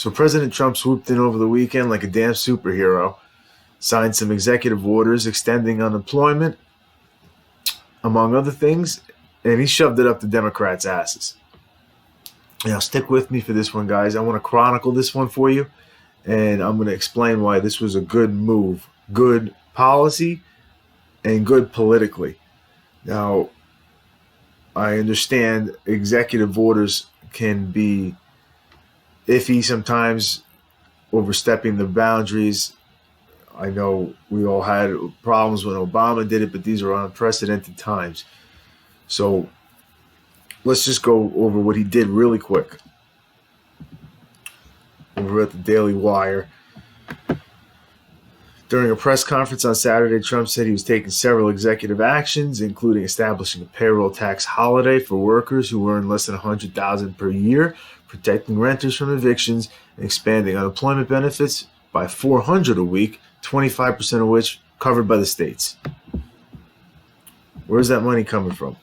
So President Trump swooped in over the weekend like a damn superhero, signed some executive orders extending unemployment, among other things, and he shoved it up the Democrats' asses. Now, stick with me for this one, guys. I want to chronicle this one for you, and I'm going to explain why this was a good move, good policy, and good politically. Now, I understand executive orders can be iffy sometimes, overstepping the boundaries. I know we all had problems when Obama did it, but these are unprecedented times. So let's just go over what he did really quick. Over at the Daily Wire. During a press conference on Saturday, Trump said he was taking several executive actions, including establishing a payroll tax holiday for workers who earn less than $100,000 per year, protecting renters from evictions, and expanding unemployment benefits by $400 a week, 25% of which covered by the states. Where's that money coming from?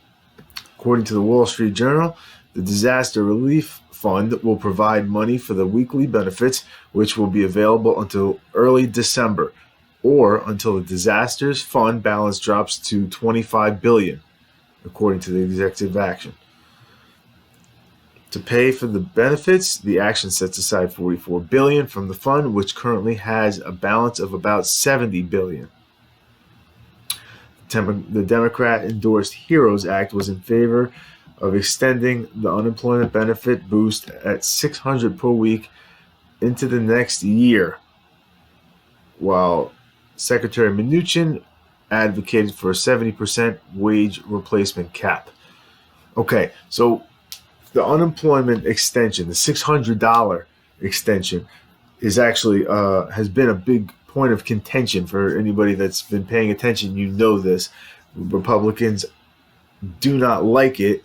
According to the Wall Street Journal, the Disaster Relief Fund will provide money for the weekly benefits, which will be available until early December, or until the disasters fund balance drops to $25 billion, according to the executive action. To pay for the benefits, the action sets aside $44 billion from the fund, which currently has a balance of about $70 billion. The Democrat-endorsed HEROES Act was in favor of extending the unemployment benefit boost at $600 per week into the next year, while Secretary Mnuchin advocated for a 70% wage replacement cap. Okay, so the unemployment extension, the $600 extension, is actually has been a big point of contention for anybody that's been paying attention. You know this. Republicans do not like it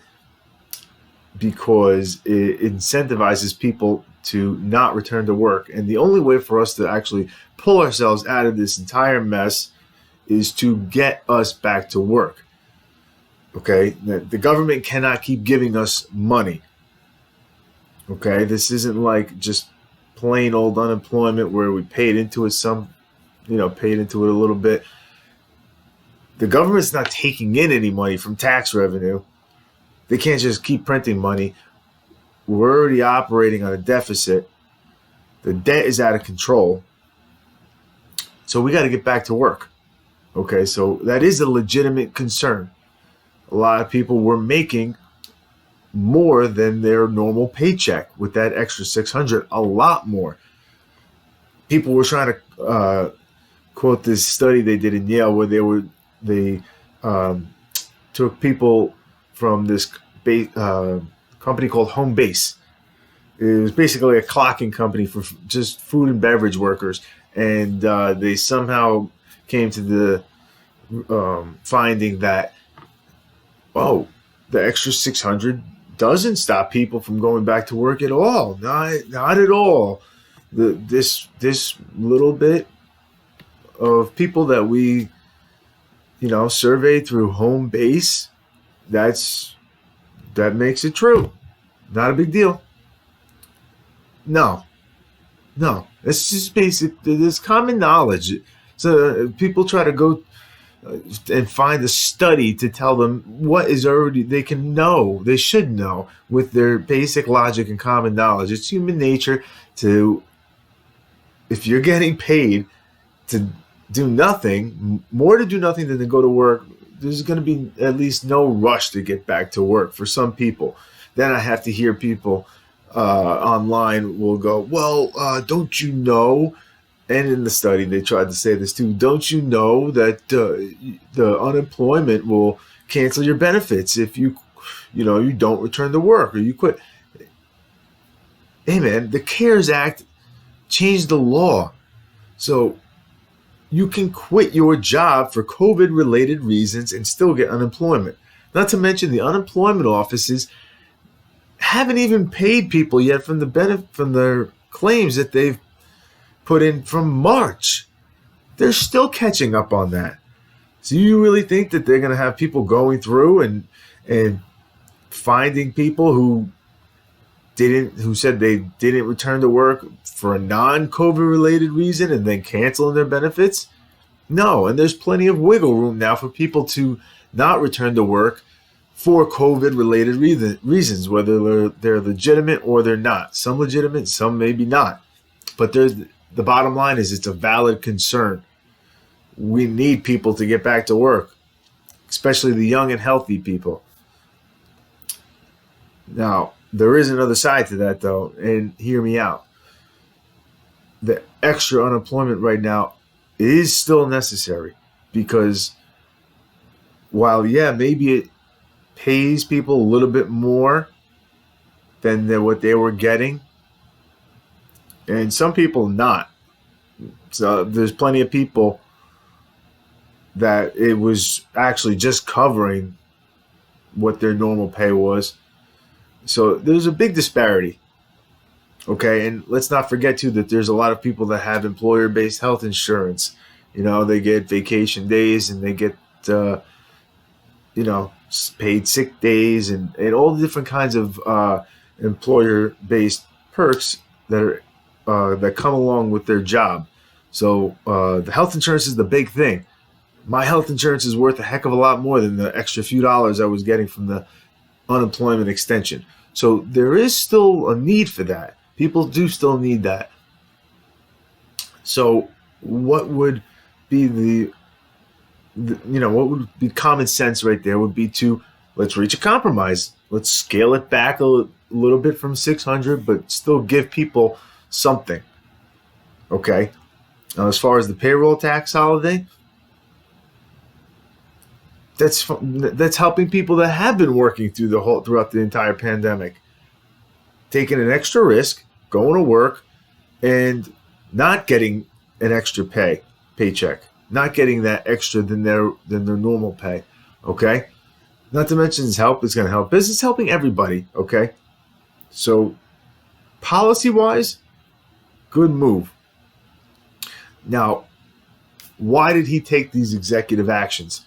because it incentivizes people to not return to work. And the only way for us to actually pull ourselves out of this entire mess is to get us back to work. Okay? The government cannot keep giving us money. Okay? This isn't like just plain old unemployment where we paid into it paid into it a little bit. The government's not taking in any money from tax revenue. They can't just keep printing money. We're already operating on a deficit. The debt is out of control. So we got to get back to work. Okay, so that is a legitimate concern. A lot of people were making more than their normal paycheck with that extra $600, a lot more. People were trying to quote this study they did in Yale where they took people from this company called Home Base. It was basically a clocking company for just food and beverage workers, and they somehow came to the finding that, the extra $600 doesn't stop people from going back to work at all. Not at all. This little bit of people that we surveyed through Home Base, that makes it true. Not a big deal. No. It's just basic. It's common knowledge. So people try to go and find a study to tell them what is already they should know with their basic logic and common knowledge. It's human nature if you're getting paid to do nothing, more to do nothing than to go to work, there's going to be at least no rush to get back to work for some people. Then I have to hear people online will go, don't you know? And in the study, they tried to say this too. Don't you know that the unemployment will cancel your benefits if you don't return to work or you quit? Hey man, the CARES Act changed the law, so you can quit your job for COVID-related reasons and still get unemployment. Not to mention the unemployment offices haven't even paid people yet from their claims that they've put in from March. They're still catching up on that. So you really think that they're going to have people going through and finding people who who said they didn't return to work for a non-COVID related reason and then canceling their benefits. No, and there's plenty of wiggle room now for people to not return to work for COVID related reasons, whether they're legitimate or they're not. Some legitimate, some maybe not. But the bottom line is it's a valid concern. We need people to get back to work, especially the young and healthy people. Now, there is another side to that, though, and hear me out. The extra unemployment right now is still necessary because while, yeah, maybe it pays people a little bit more than what they were getting, and some people not. So there's plenty of people that it was actually just covering what their normal pay was. So there's a big disparity. Okay, and let's not forget too that there's a lot of people that have employer-based health insurance. They get vacation days and they get paid sick days and all the different kinds of employer-based perks that come along with their job. So the health insurance is the big thing. My health insurance is worth a heck of a lot more than the extra few dollars I was getting from the unemployment extension. So there is still a need for that. People do still need that. So what would be what would be common sense right there would be to let's reach a compromise. Let's scale it back a little bit from 600, but still give people something. Okay. Now, as far as the payroll tax holiday, that's helping people that have been working throughout the entire pandemic, taking an extra risk, going to work, and not getting an extra paycheck, not getting that extra than their normal pay. Okay, not to mention it's going to help business, helping everybody. Okay, so policy-wise, good move. Now, why did he take these executive actions?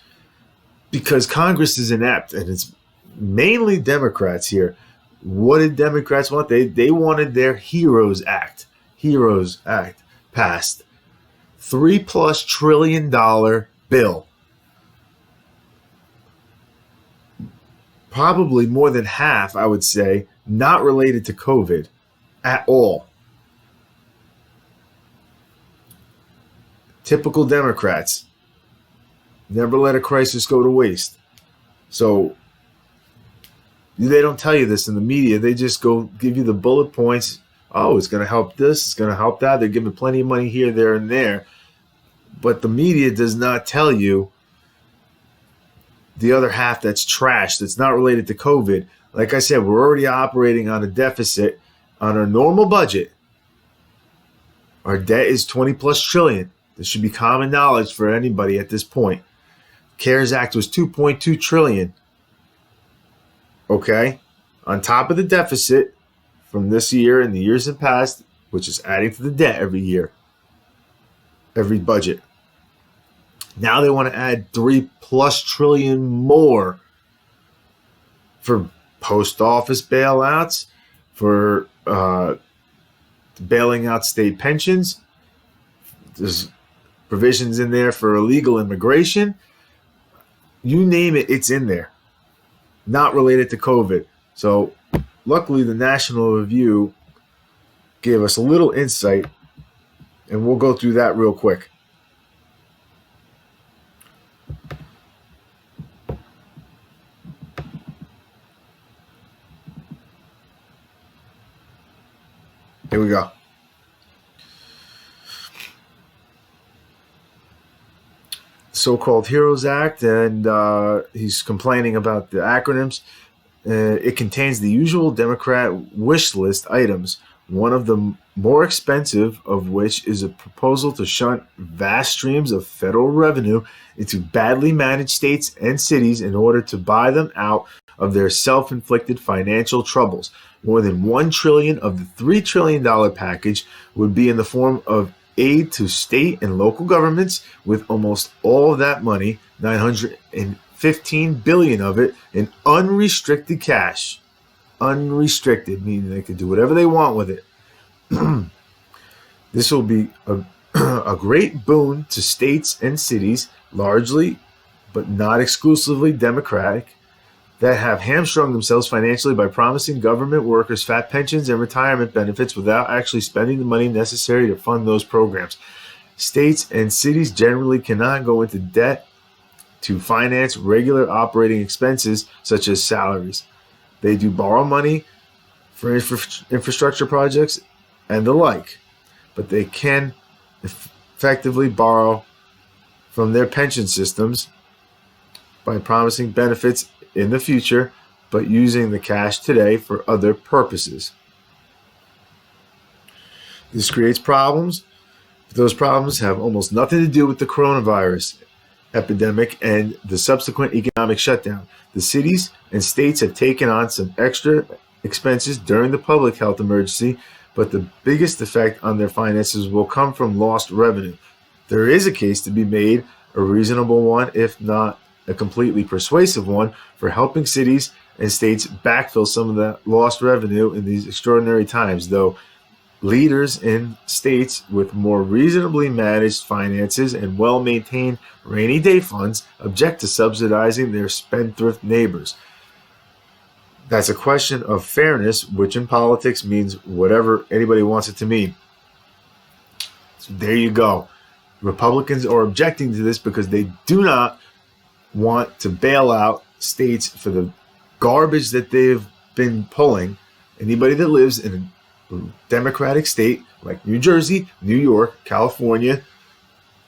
Because Congress is inept, and it's mainly Democrats here. What did Democrats want? They wanted their HEROES Act passed. $3+ trillion bill. Probably more than half, I would say, not related to COVID at all. Typical Democrats. Never let a crisis go to waste. So they don't tell you this in the media. They just go give you the bullet points. Oh, it's going to help this. It's going to help that. They're giving plenty of money here, there, and there. But the media does not tell you the other half that's trash, that's not related to COVID. Like I said, we're already operating on a deficit on our normal budget. Our debt is 20+ trillion. This should be common knowledge for anybody at this point. CARES Act was 2.2 trillion. Okay? On top of the deficit from this year and the years in past, which is adding to the debt every year, every budget. Now they want to add 3+ trillion more for post office bailouts, for bailing out state pensions. There's provisions in there for illegal immigration. You name it, it's in there. Not related to COVID. So luckily the National Review gave us a little insight, and we'll go through that real quick. Here we go. So-called HEROES Act, and he's complaining about the acronyms. It contains the usual Democrat wish list items, one of the more expensive of which is a proposal to shunt vast streams of federal revenue into badly managed states and cities in order to buy them out of their self-inflicted financial troubles. More than $1 trillion of the $3 trillion package would be in the form of aid to state and local governments, with almost all of that money, $915 billion of it, in unrestricted cash. unrestricted, meaning they can do whatever they want with it. This will be a great boon to states and cities, largely but not exclusively Democratic, that have hamstrung themselves financially by promising government workers fat pensions and retirement benefits without actually spending the money necessary to fund those programs. States and cities generally cannot go into debt to finance regular operating expenses such as salaries. They do borrow money for infrastructure projects and the like, but they can effectively borrow from their pension systems by promising benefits in the future, but using the cash today for other purposes. This creates problems. Those problems have almost nothing to do with the coronavirus epidemic and the subsequent economic shutdown. The cities and states have taken on some extra expenses during the public health emergency, but the biggest effect on their finances will come from lost revenue. There is a case to be made, a reasonable one, if not a completely persuasive one, for helping cities and states backfill some of that lost revenue in these extraordinary times, though leaders in states with more reasonably managed finances and well-maintained rainy day funds object to subsidizing their spendthrift neighbors. That's a question of fairness, which in politics means whatever anybody wants it to mean. So there you go. Republicans are objecting to this because they do not want to bail out states for the garbage that they've been pulling. Anybody that lives in a Democratic state like New Jersey, New York, California,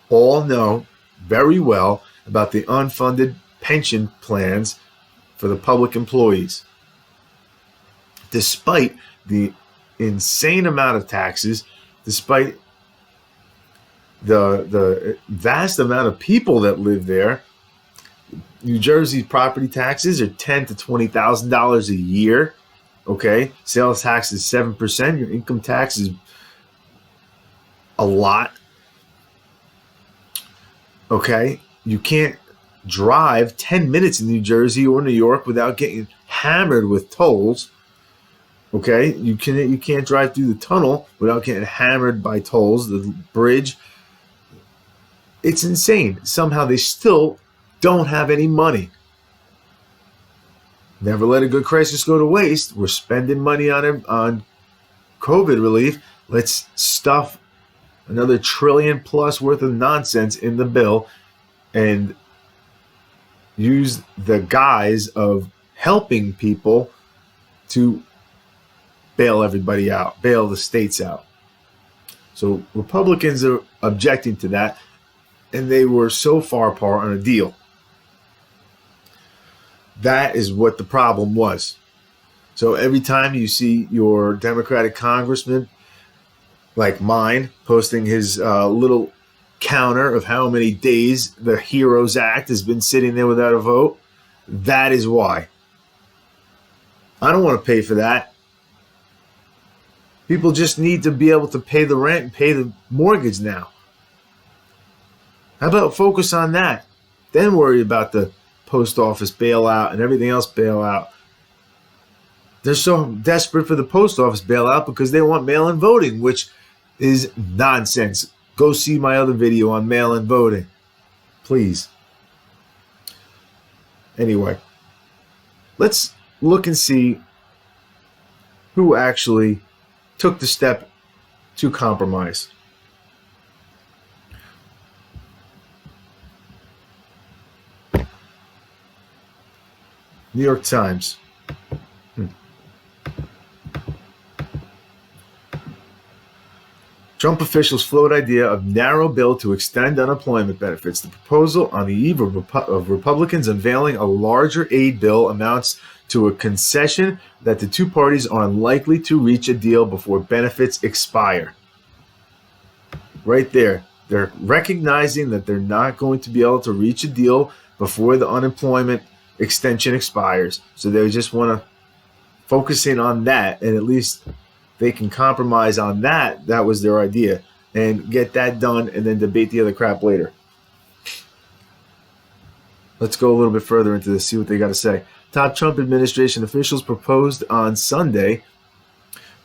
all know very well about the unfunded pension plans for the public employees. Despite the insane amount of taxes, despite the vast amount of people that live there, New Jersey property taxes are $10,000 to $20,000 a year. Okay, sales tax is 7%. Your income tax is a lot. Okay, you can't drive 10 minutes in New Jersey or New York without getting hammered with tolls. Okay, you can't drive through the tunnel without getting hammered by tolls. The bridge. It's insane. Somehow they still don't have any money. Never let a good crisis go to waste. We're spending money on COVID relief. Let's stuff another $1 trillion plus worth of nonsense in the bill and use the guise of helping people to bail everybody out, bail the states out. So Republicans are objecting to that, and they were so far apart on a deal. That is what the problem was. So every time you see your Democratic congressman, like mine, posting his little counter of how many days the HEROES Act has been sitting there without a vote, that is why. I don't want to pay for that. People just need to be able to pay the rent and pay the mortgage now. How about focus on that? Then worry about the post office bailout and everything else bailout. They're so desperate for the post office bailout because they want mail-in voting, which is nonsense. Go see my other video on mail-in voting, please. Anyway, let's look and see who actually took the step to compromise. New York Times. Trump officials float idea of narrow bill to extend unemployment benefits. The proposal on the eve of Republicans unveiling a larger aid bill amounts to a concession that the two parties are unlikely to reach a deal before benefits expire. Right there. They're recognizing that they're not going to be able to reach a deal before the unemployment extension expires. So they just want to focus in on that, and at least they can compromise on that. That was their idea, and get that done and then debate the other crap later. Let's go a little bit further into this, see what they got to say. Top Trump administration officials proposed on Sunday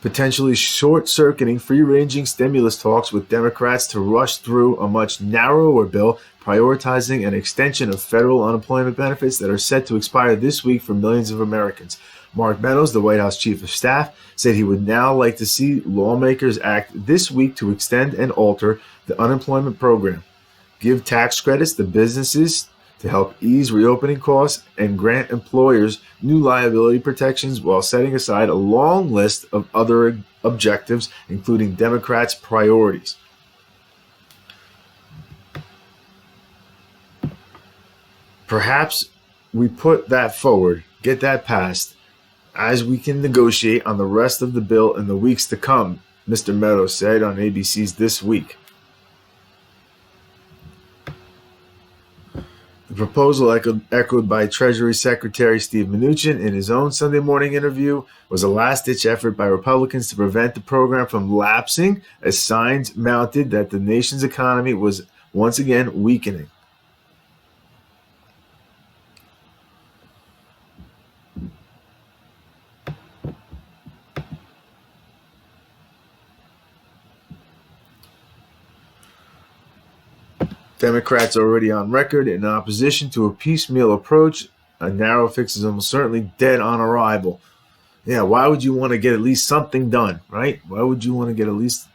potentially short-circuiting free-ranging stimulus talks with Democrats to rush through a much narrower bill prioritizing an extension of federal unemployment benefits that are set to expire this week for millions of Americans. Mark Meadows, the White House chief of staff, said he would now like to see lawmakers act this week to extend and alter the unemployment program, give tax credits to businesses to help ease reopening costs, and grant employers new liability protections while setting aside a long list of other objectives, including Democrats' priorities. Perhaps we put that forward, get that passed, as we can negotiate on the rest of the bill in the weeks to come, Mr. Meadows said on ABC's This Week. The proposal, echoed by Treasury Secretary Steve Mnuchin in his own Sunday morning interview, was a last-ditch effort by Republicans to prevent the program from lapsing as signs mounted that the nation's economy was once again weakening. Democrats are already on record in opposition to a piecemeal approach. A narrow fix is almost certainly dead on arrival. Yeah, why would you want to get at least something done, right? Why would you want to get at least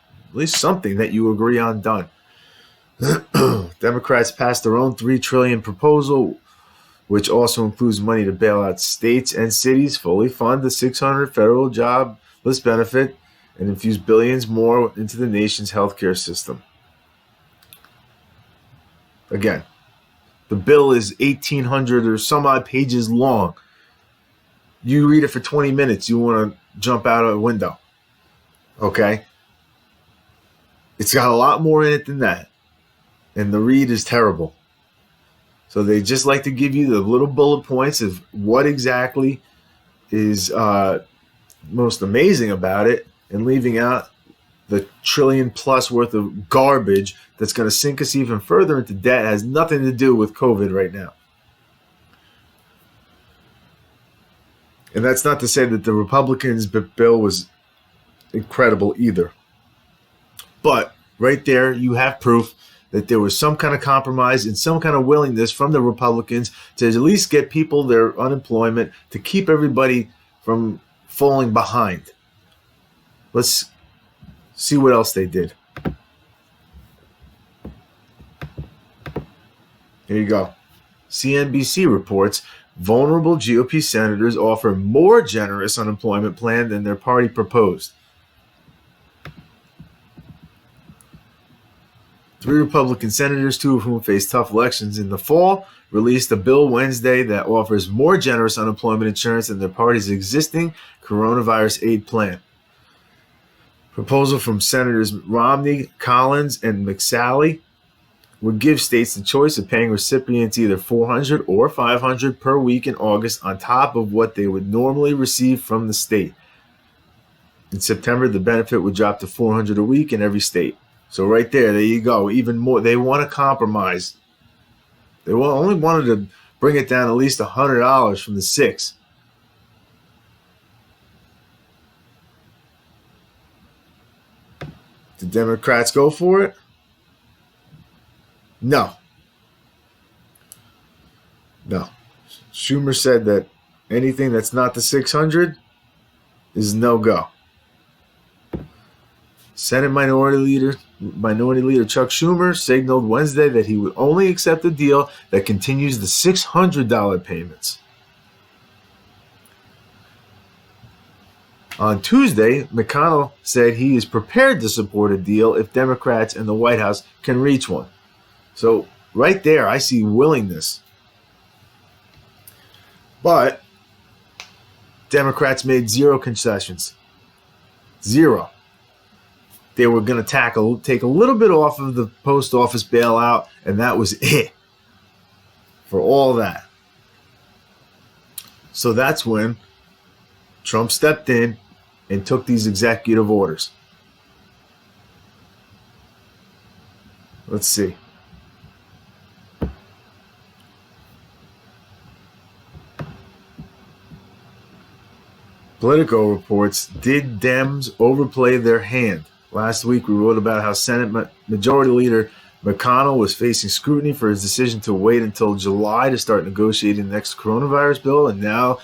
something that you agree on done? Democrats passed their own $3 trillion proposal, which also includes money to bail out states and cities, fully fund the $600 federal jobless benefit, and infuse billions more into the nation's healthcare system. Again, the bill is 1,800 or some odd pages long. You read it for 20 minutes, you want to jump out of a window. Okay? It's got a lot more in it than that. And the read is terrible. So they just like to give you the little bullet points of what exactly is most amazing about it and leaving out the $1 trillion plus worth of garbage that's going to sink us even further into debt. It has nothing to do with COVID right now. And that's not to say that the Republicans' bill was incredible either. But right there, you have proof that there was some kind of compromise and some kind of willingness from the Republicans to at least get people their unemployment, to keep everybody from falling behind. Let's see what else they did. Here you go. CNBC reports vulnerable GOP senators offer more generous unemployment plan than their party proposed. 3 Republican senators, 2 of whom face tough elections in the fall, released a bill Wednesday that offers more generous unemployment insurance than their party's existing coronavirus aid plan. Proposal from Senators Romney, Collins, and McSally would give states the choice of paying recipients either $400 or $500 per week in August on top of what they would normally receive from the state. In September, the benefit would drop to $400 a week in every state. So right there you go. Even more, they want to compromise. They only wanted to bring it down at least $100 from the $600. The Democrats go for it? No. Schumer said that anything that's not the $600 is no-go. Senate Minority Leader Chuck Schumer signaled Wednesday that he would only accept a deal that continues the $600 payments. On Tuesday, McConnell said he is prepared to support a deal if Democrats and the White House can reach one. So right there, I see willingness. But Democrats made 0 concessions. 0. They were going to take a little bit off of the post office bailout, and that was it for all that. So that's when Trump stepped in and took these executive orders. Let's see. Politico reports, did Dems overplay their hand? Last week we wrote about how Senate Majority Leader McConnell was facing scrutiny for his decision to wait until July to start negotiating the next coronavirus bill, and now,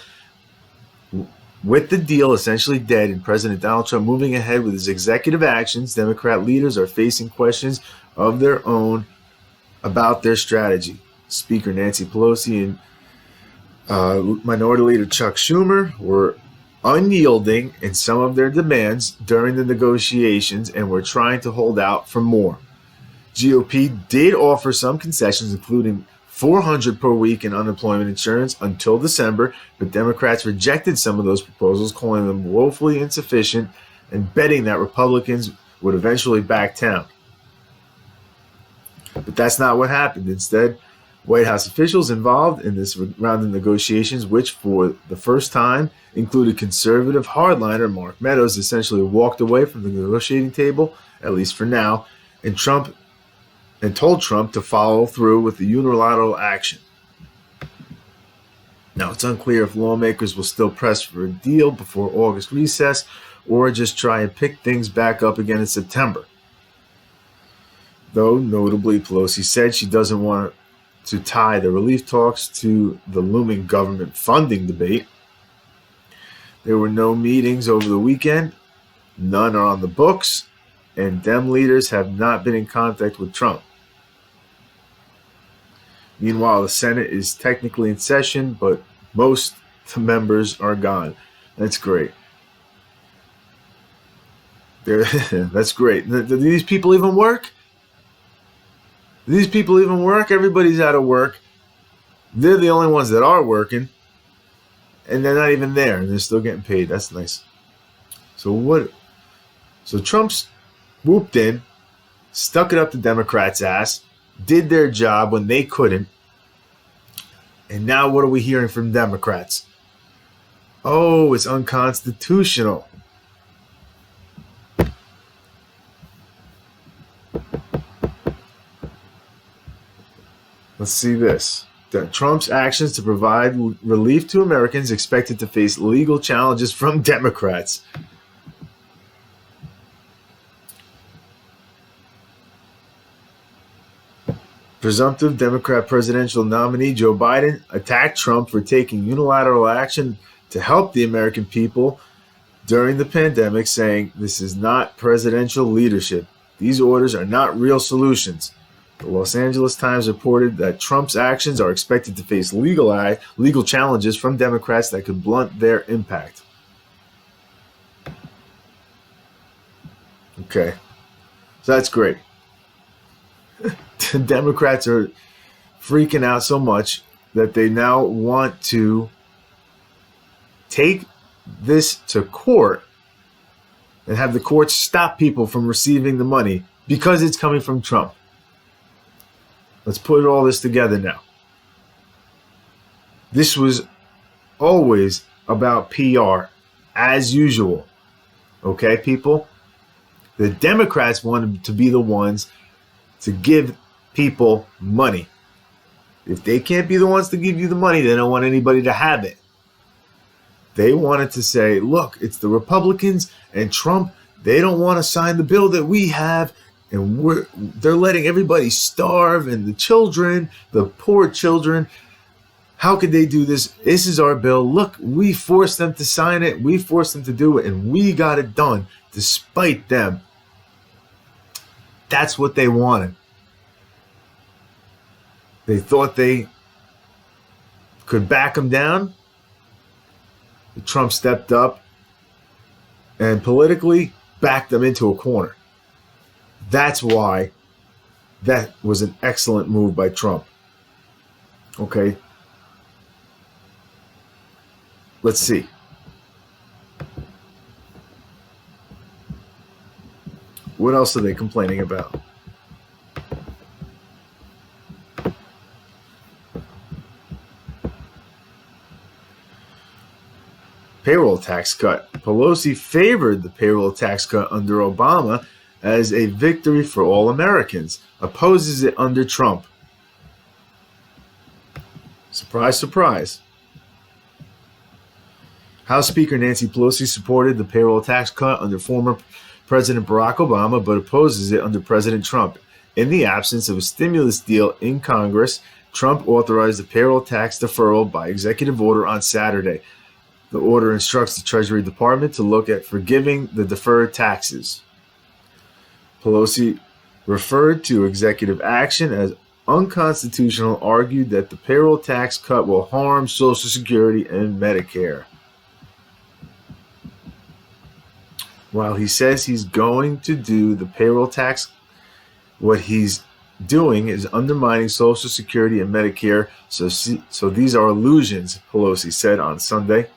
with the deal essentially dead and President Donald Trump moving ahead with his executive actions, Democrat leaders are facing questions of their own about their strategy. Speaker Nancy Pelosi and Minority Leader Chuck Schumer were unyielding in some of their demands during the negotiations and were trying to hold out for more. GOP did offer some concessions, including $400 per week in unemployment insurance until December, but Democrats rejected some of those proposals, calling them woefully insufficient and betting that Republicans would eventually back down. But that's not what happened. Instead, White House officials involved in this round of negotiations, which for the first time included conservative hardliner Mark Meadows, essentially walked away from the negotiating table, at least for now, and told Trump to follow through with the unilateral action. Now, it's unclear if lawmakers will still press for a deal before August recess or just try and pick things back up again in September. Though, notably, Pelosi said she doesn't want to tie the relief talks to the looming government funding debate. There were no meetings over the weekend, none are on the books, and Dem leaders have not been in contact with Trump. Meanwhile, the Senate is technically in session, but most of the members are gone. That's great. That's great. Do these people even work? Do these people even work? Everybody's out of work. They're the only ones that are working. And they're not even there. And they're still getting paid. That's nice. So Trump's whooped in, stuck it up the Democrats' ass, did their job when they couldn't. And now what are we hearing from Democrats? Oh, it's unconstitutional. Let's see this. Trump's actions to provide relief to Americans expected to face legal challenges from Democrats. Presumptive Democrat presidential nominee Joe Biden attacked Trump for taking unilateral action to help the American people during the pandemic, saying, "This is not presidential leadership. These orders are not real solutions." The Los Angeles Times reported that Trump's actions are expected to face legal challenges from Democrats that could blunt their impact. Okay, so that's great. The Democrats are freaking out so much that they now want to take this to court and have the courts stop people from receiving the money because it's coming from Trump. Let's put all this together now. This was always about PR, as usual. Okay, people? The Democrats wanted to be the ones to give people money. If they can't be the ones to give you the money, they don't want anybody to have it. They wanted to say, look, it's the Republicans and Trump. They don't want to sign the bill that we have. And they're letting everybody starve, and the children, the poor children. How could they do this? This is our bill. Look, we forced them to sign it. We forced them to do it, and we got it done despite them. That's what they wanted. They thought they could back them down. Trump stepped up and politically backed them into a corner. That's why that was an excellent move by Trump. Okay. Let's see. What else are they complaining about? Payroll tax cut. Pelosi favored the payroll tax cut under Obama as a victory for all Americans. Opposes it under Trump. Surprise, surprise. House Speaker Nancy Pelosi supported the payroll tax cut under former President Barack Obama, but opposes it under President Trump. In the absence of a stimulus deal in Congress, Trump authorized the payroll tax deferral by executive order on Saturday. The order instructs the Treasury Department to look at forgiving the deferred taxes. Pelosi referred to executive action as unconstitutional, argued that the payroll tax cut will harm Social Security and Medicare. While he says he's going to do the payroll tax, what he's doing is undermining Social Security and Medicare. So these are illusions, Pelosi said on Sunday.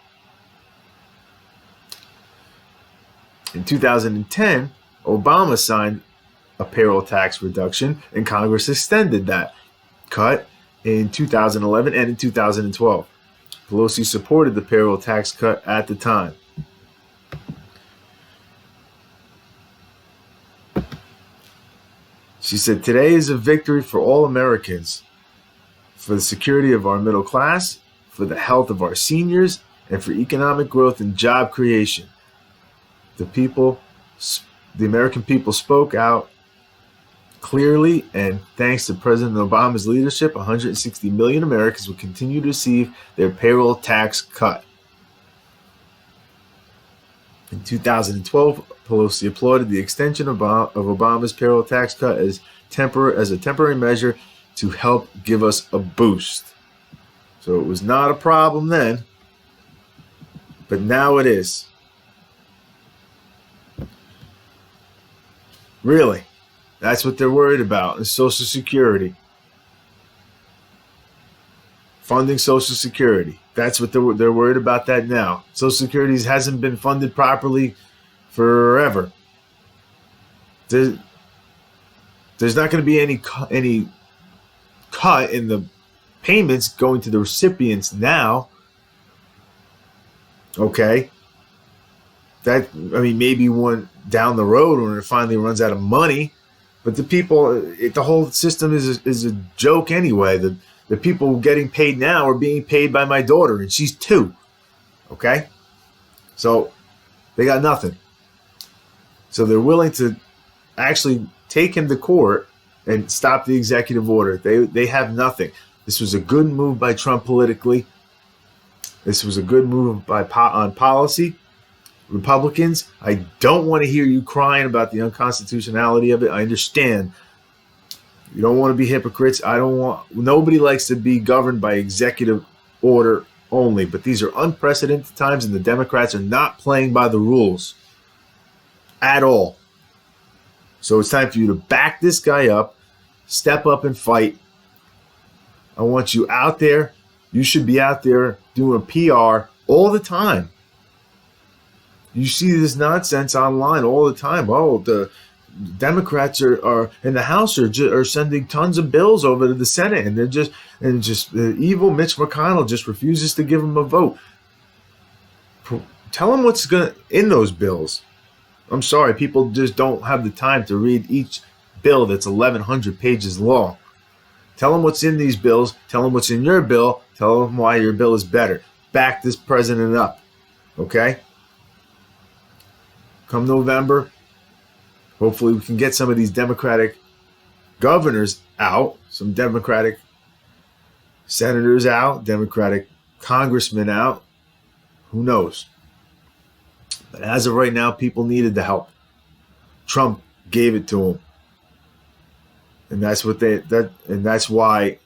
In 2010, Obama signed a payroll tax reduction, and Congress extended that cut in 2011 and in 2012. Pelosi supported the payroll tax cut at the time. She said, "Today is a victory for all Americans, for the security of our middle class, for the health of our seniors, and for economic growth and job creation. The American people spoke out clearly, and thanks to President Obama's leadership, 160 million Americans will continue to receive their payroll tax cut." In 2012, Pelosi applauded the extension of Obama's payroll tax cut as a temporary measure to help give us a boost. So it was not a problem then, but now it is. Really, that's what they're worried about, is Social Security. Funding Social Security. That's what they're worried about that now. Social Security hasn't been funded properly forever. There's not going to be any cut in the payments going to the recipients now. Okay. Maybe one down the road when it finally runs out of money, but the whole system is a joke anyway. The people getting paid now are being paid by my daughter, and she's 2. Okay? So they got nothing. So they're willing to actually take him to court and stop the executive order. They have nothing. This was a good move by Trump politically. This was a good move on policy. Republicans, I don't want to hear you crying about the unconstitutionality of it. I understand. You don't want to be hypocrites. Nobody likes to be governed by executive order only, but these are unprecedented times, and the Democrats are not playing by the rules at all. So it's time for you to back this guy up, step up and fight. I want you out there. You should be out there doing PR all the time. You see this nonsense online all the time. Oh, the Democrats are in the House are sending tons of bills over to the Senate, and the evil Mitch McConnell just refuses to give them a vote. Tell them what's in those bills. I'm sorry, people just don't have the time to read each bill that's 1,100 pages long. Tell them what's in these bills. Tell them what's in your bill. Tell them why your bill is better. Back this president up, okay? Come November, hopefully we can get some of these Democratic governors out, some Democratic senators out, Democratic congressmen out. Who knows? But as of right now, people needed the help. Trump gave it to them. And that's why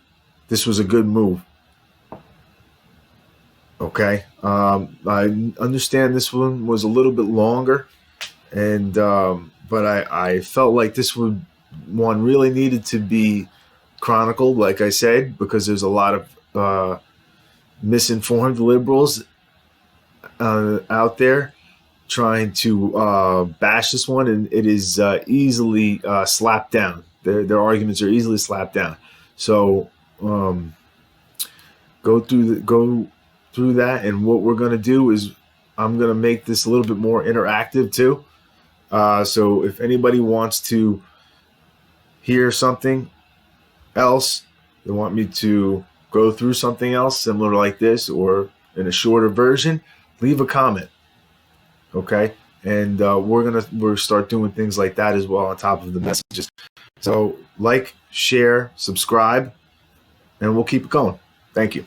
this was a good move. Okay. I understand this one was a little bit longer. But I felt like this one really needed to be chronicled, like I said, because there's a lot of misinformed liberals out there trying to bash this one, and it is easily slapped down. Their arguments are easily slapped down. So go through that, and what we're going to do is I'm going to make this a little bit more interactive too. So if anybody wants to hear something else, they want me to go through something else similar like this or in a shorter version, leave a comment. Okay. And we're start doing things like that as well on top of the messages. So like, share, subscribe, and we'll keep it going. Thank you.